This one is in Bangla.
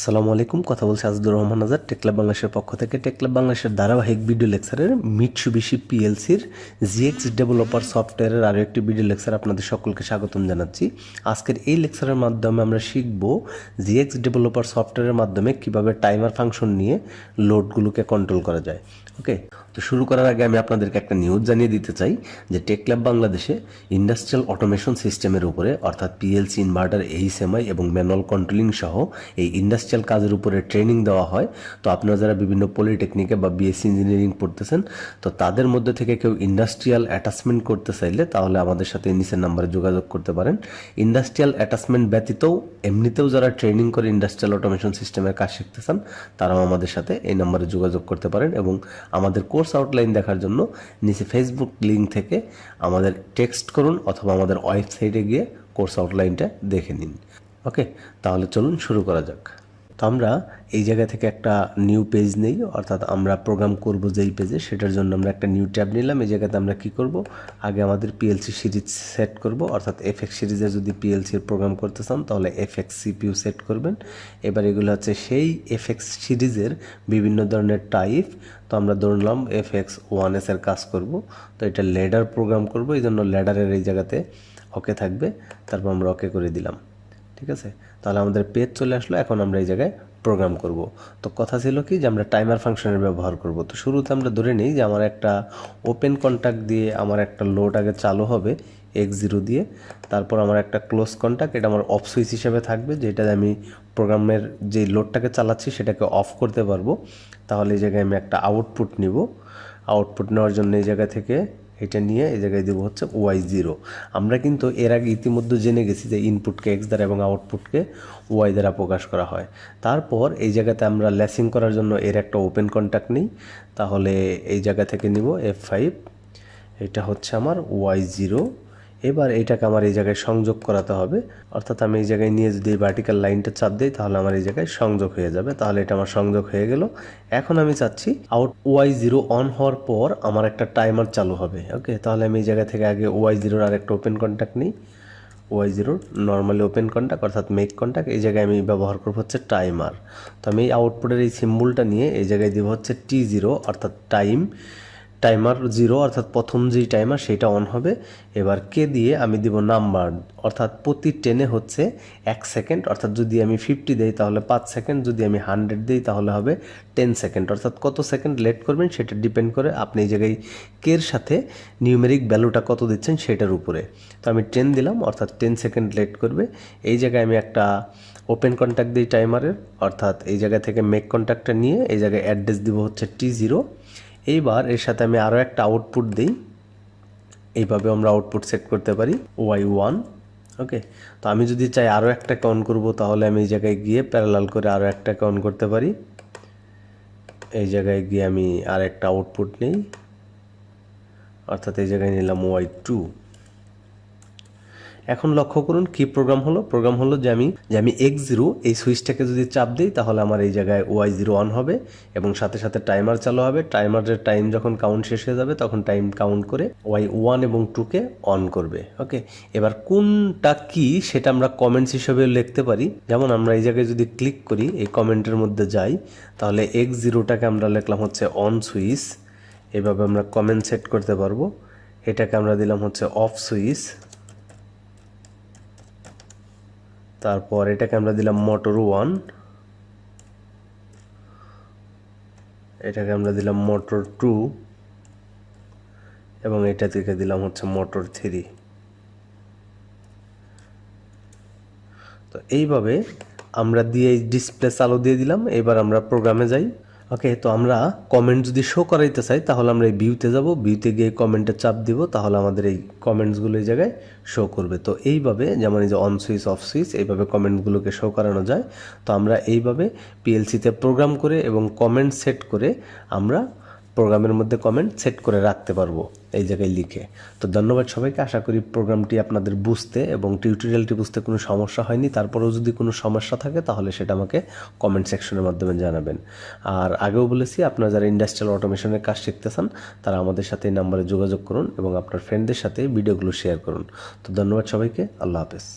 আসসালামু আলাইকুম। কথা বলছি আজদুর রহমান আজাদ, টেকলাব বাংলাদেশের পক্ষ থেকে। টেকলাব বাংলাদেশের ধারাবাহিক ভিডিও লেকচারের মিটসুবিশি পিএলসির জিএক্স ডেভেলপার সফটওয়্যারের আরও একটি ভিডিও লেকচার আপনাদের সকলকে স্বাগতম জানাচ্ছি। আজকের এই লেকচারের মাধ্যমে আমরা শিখব জিএক্স ডেভেলপার সফটওয়্যারের মাধ্যমে কিভাবে টাইমার ফাংশন নিয়ে লোডগুলোকে কন্ট্রোল করা যায়। ওকে, তো শুরু করার আগে আমি আপনাদেরকে একটা নিউজ জানিয়ে দিতে চাই যে টেকল্যাব বাংলাদেশে ইন্ডাস্ট্রিয়াল অটোমেশন সিস্টেমের উপরে অর্থাৎ পিএলসি, ইনভার্টার, এইচএমআই এবং ম্যানুয়াল কন্ট্রোলিং সহ এই ইন্ডাস্ট্রিয়াল কাজের উপরে ট্রেনিং দেওয়া হয়। তো আপনারা যারা বিভিন্ন পলিটেকনিকে বা বিএসসি ইঞ্জিনিয়ারিং পড়তেছেন, তো তাদের মধ্যে থেকে কেউ ইন্ডাস্ট্রিয়াল অ্যাটাচমেন্ট করতে চাইলে তাহলে আমাদের সাথে নিচের নাম্বারে যোগাযোগ করতে পারেন। ইন্ডাস্ট্রিয়াল অ্যাটাচমেন্ট ব্যতীতও এমনিতেও যারা ট্রেনিং করে ইন্ডাস্ট্রিয়াল অটোমেশন সিস্টেমের কাজ শিখতে চান তারাও আমাদের সাথে এই নাম্বারে যোগাযোগ করতে পারেন এবং আমাদের কোর্স আউটলাইন দেখার জন্য নিচে ফেসবুক লিঙ্ক থেকে আমাদের টেক্সট করুন অথবা আমাদের ওয়েবসাইটে গিয়ে কোর্স আউটলাইনটা দেখে নিন। ওকে, তাহলে চলুন শুরু করা যাক। তো আমরা এই জায়গা থেকে একটা নিউ পেজ নেই, অর্থাৎ আমরা প্রোগ্রাম করব যেই পেজে, সেটার জন্য আমরা একটা নিউ ট্যাব নিলাম। এই জায়গাতে আমরা কি করব, আগে আমাদের পিএলসি সিরিজ সেট করব, অর্থাৎ এফএক্স সিরিজে যদি পিএলসির প্রোগ্রাম করতে চান তাহলে এফএক্স সিপিইউ সেট করবেন। এবার এগুলো হচ্ছে সেই এফএক্স সিরিজের বিভিন্ন ধরনের টাইপ। তো আমরা ধরলাম এফএক্স 1S এর কাজ করব, তো এটা ল্যাডার প্রোগ্রাম করব, এই জন্য ল্যাডারের এই জায়গাতে ওকে থাকবে, তারপর আমরা ওকে করে দিলাম। ঠিক আছে, তাহলে আমাদের পেজ চলে আসলো। এখন আমরা এই জায়গায় প্রোগ্রাম করব। তো কথা ছিল কি যে আমরা টাইমার ফাংশনের ব্যবহার করব। তো শুরুতে আমরা ধরে নিই যে আমার একটা ওপেন কন্ট্যাক্ট দিয়ে আমার একটা লোড আগে চালু হবে X0 দিয়ে, তারপর আমার একটা ক্লোজ কন্ট্যাক্ট, এটা আমার অফ সুইচ হিসেবে থাকবে, যেটা আমি প্রোগ্রামের যে লোডটাকে চালাচ্ছি সেটাকে অফ করতে পারবো। তাহলে এই জায়গায় আমি একটা আউটপুট নিব। আউটপুট নেওয়ার জন্য এই জায়গা থেকে এটা নিয়ে এই জায়গায় দেবো হচ্ছে Y0। আমরা কিন্তু এর আগে ইতিমধ্যে জেনে গেছি যে ইনপুটকে X দ্বারা এবং আউটপুটকে Y দ্বারা প্রকাশ করা হয়। তারপর এই জায়গাতে আমরা ল্যাসিং করার জন্য এর একটা ওপেন কন্ট্যাক্ট নিই, তাহলে এই জায়গা থেকে নিব F5, এটা হচ্ছে আমার Y0। এবার এটাকে আমার এই জায়গায় সংযোগ করাতে হবে, অর্থাৎ আমি এই জায়গায় নিয়ে যদি ভার্টিক্যাল লাইনটা চাপ দিই তাহলে আমার এই জায়গায় সংযোগ হয়ে যাবে। তাহলে এটা আমার সংযোগ হয়ে গেল। এখন আমি চাচ্ছি Y0 অন হওয়ার পর আমার একটা টাইমার চালু হবে। ওকে, তাহলে আমি এই জায়গা থেকে আগে Y0 আর একটা ওপেন কন্ট্যাক্ট নিই। Y0 নর্মালি ওপেন কন্ট্যাক্ট অর্থাৎ মেক কন্ট্যাক্ট, এই জায়গায় আমি ব্যবহার করবো হচ্ছে টাইমার। তো আমি এই আউটপুটের এই সিম্বলটা নিয়ে এই জায়গায় দিব হচ্ছে T0 অর্থাৎ টাইমার 0 অর্থাৎ প্রথম যেই টাইমার সেটা অন হবে। এবার কে দিয়ে আমি দিব নাম্বার, অর্থাৎ প্রতি 10-এ হচ্ছে 1 সেকেন্ড, অর্থাৎ যদি আমি 50 দেই তাহলে 5 সেকেন্ড, যদি আমি 100 দিই তাহলে হবে 10 সেকেন্ড, অর্থাৎ কত সেকেন্ড লেট করবেন সেটা ডিপেন্ড করে আপনি এই জায়গায় কের সাথে নিউমেরিক ভ্যালুটা কত দিচ্ছেন সেটার উপরে। তো আমি 10 দিলাম, অর্থাৎ 10 সেকেন্ড লেট করবে। এই জায়গায় আমি একটা ওপেন কন্ট্যাক্ট দিই টাইমারের, অর্থাৎ এই জায়গা থেকে মেক কন্ট্যাক্টটা নিয়ে এই জায়গায় অ্যাড্রেস দিব হচ্ছে T0। এইবার এর সাথে আমি আরও একটা আউটপুট দিই, এইভাবে আমরা আউটপুট সেট করতে পারি Y1। ওকে, তো আমি যদি চাই আরও একটা কাউন্ট করব তাহলে আমি এই জায়গায় গিয়ে প্যারালাল করে আরও একটা কাউন্ট করতে পারি। এই জায়গায় গিয়ে আমি আর একটা আউটপুট নিই, অর্থাৎ এই জায়গায় নিলাম Y2। এখন লক্ষ্য করুন কি প্রোগ্রাম হলো। প্রোগ্রাম হলো যে আমি X0 এই সুইচটাকে যদি চাপ দিই তাহলে আমার এই জায়গায় Y0 অন হবে এবং সাথে সাথে টাইমার চালু হবে। টাইমারের টাইম যখন কাউন্ট শেষ হয়ে যাবে তখন টাইম কাউন্ট করে Y1 এবং 2কে অন করবে। ওকে, এবার কোনটা কি সেটা আমরা কমেন্টস হিসেবে লিখতে পারি। যেমন আমরা এই জায়গায় যদি ক্লিক করি, এই কমেন্টের মধ্যে যাই, তাহলে X0টাকে আমরা লিখলাম হচ্ছে অন সুইচ, এভাবে আমরা কমেন্ট সেট করতে পারবো। এটাকে আমরা দিলাম হচ্ছে অফ সুইচ, তারপর এটাকে আমরা দিলাম মোটর 1, এটাকে আমরা দিলাম মোটর 2 এবং এটা থেকে দিলাম হচ্ছে মোটর 3। তো এইভাবে আমরা দিয়ে ডিসপ্লে চালু দিয়ে দিলাম। এবার আমরা প্রোগ্রামে যাই। ওকে, তো আমরা কমেন্ট যদি শো করাইতে চাই তাহলে আমরা এই ভিউতে যাব, ভিউতে গিয়ে কমেন্টে চাপ দিব, তাহলে আমাদের এই কমেন্টসগুলো এই জায়গায় শো করবে। তো এইভাবে যেমন এই যে অন সুইচ অফ সুইচ এইভাবে কমেন্টগুলোকে শো করানো যায়। তো আমরা এইভাবে পিএলসিতে প্রোগ্রাম করে এবং কমেন্ট সেট করে আমরা প্রোগ্রামের মধ্যে কমেন্ট সেট করে রাখতে পারবো এই জায়গায় লিখে। তো ধন্যবাদ সবাইকে। আশা করি প্রোগ্রামটি আপনাদের বুঝতে এবং টিউটোরিয়ালটি বুঝতে কোনো সমস্যা হয়নি। তারপরেও যদি কোনো সমস্যা থাকে তাহলে সেটা আমাকে কমেন্ট সেকশনের মাধ্যমে জানাবেন। আর আগেও বলেছি, আপনারা যারা ইন্ডাস্ট্রিয়াল অটোমেশনের কাজ শিখতে চান তারা আমাদের সাথে এই নাম্বারে যোগাযোগ করুন এবং আপনার ফ্রেন্ডদের সাথে ভিডিওগুলো শেয়ার করুন। তো ধন্যবাদ সবাইকে। আল্লাহ হাফেজ।